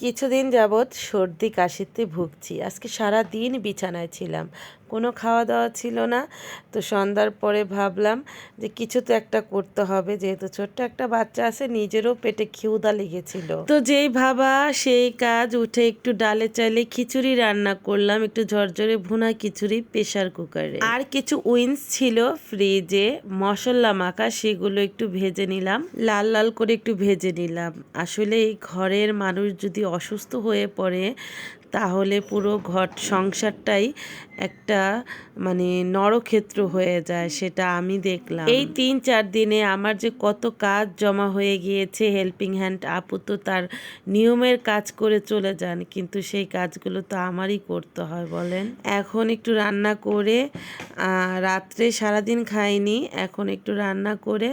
কিছুদিন যাবৎ সর্দি কাশিতে ভুগছি। আজকে সারাদিন বিছানায় ছিলাম, কোনো খাওয়া দাওয়া ছিল না। তো সন্ধ্যার পরে ভাবলাম যে কিছু তো একটা করতে হবে, যেহেতু ছোট্ট একটা বাচ্চা আছে, নিজেরও পেটে খিউদা লেগেছিল। তো যেই ভাবা সেই কাজ, উঠে একটু ডালে চালে খিচুড়ি রান্না করলাম, একটু ঝরঝরে ভুনা খিচুড়ি প্রেশার কুকারে। আর কিছু উইন্স ছিল ফ্রিজে মশলা মাখা, সেগুলো একটু ভেজে নিলাম, লাল লাল করে একটু ভেজে নিলাম। আসলে এই ঘরের মানুষ যদি অসুস্থ হয়ে পড়ে তাহলে পুরো ঘর সংসারটাই একটা নরক্ষেত্র হয়ে যায়, সেটা আমি দেখলাম। এই 3-4 দিনে আমার যে কত কাজ জমা হয়ে গিয়েছে। হেল্পিং হ্যান্ড আপু তো তার নিয়মের কাজ করে চলে যান, কিন্তু সেই কাজগুলো তো আমারই করতে হয় বলেন। এখন একটু রান্না করে, রাত্রে সারাদিন খাইনি, এখন একটু রান্না করে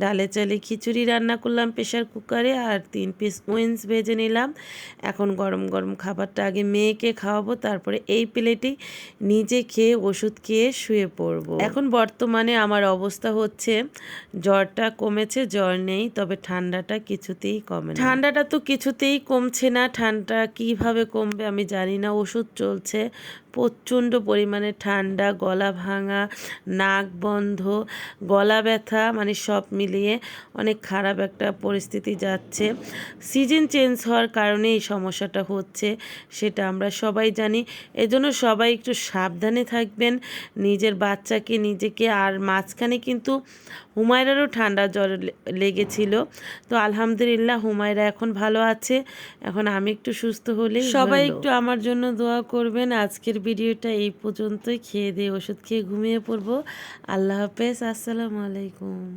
ডালে চালে খিচুড়ি রান্না করলাম প্রেশার কুকারে, আর 3 পিস উইন্স ভেজে নিলাম। এখন গরম গরম খাবারটা আগে মেয়েকে খাওয়াবো, তারপরে এই প্লেটেই নিজে খেয়ে ওষুধ খেয়ে শুয়ে পড়বো। এখন বর্তমানে আমার অবস্থা হচ্ছে, জ্বরটা কমেছে, জ্বর নেই, তবে ঠান্ডাটা কিছুতেই কমে না। ঠান্ডাটা তো কিছুতেই কমছে না, ঠান্ডা কিভাবে কমবে আমি জানি না। ওষুধ চলছে, প্রচণ্ড পরিমাণে ঠান্ডা, গলা ভাঙা, নাক বন্ধ, গলা ব্যথা, সব মিলিয়ে অনেক খারাপ একটা পরিস্থিতি যাচ্ছে। সিজন চেঞ্জ হওয়ার কারণে এই সমস্যাটা হচ্ছে, সেটা আমরা সবাই জানি। এজন্য সবাই একটু সাবধানে থাকবেন, নিজের বাচ্চাকে, নিজেকে। আর মাঝখানে কিন্তু হুমায়রারও ঠান্ডা জ্বর লেগেছিল, তো আলহামদুলিল্লাহ হুমায়রা এখন ভালো আছে। এখন আমি একটু সুস্থ হলেই সবাই একটু আমার জন্য দোয়া করবেন। আজকের ভিডিওটা এই পর্যন্তই। খেয়ে দিয়ে ওষুধ খেয়ে ঘুমিয়ে পড়বো। আল্লাহ হাফেজ, আসসালামু আলাইকুম।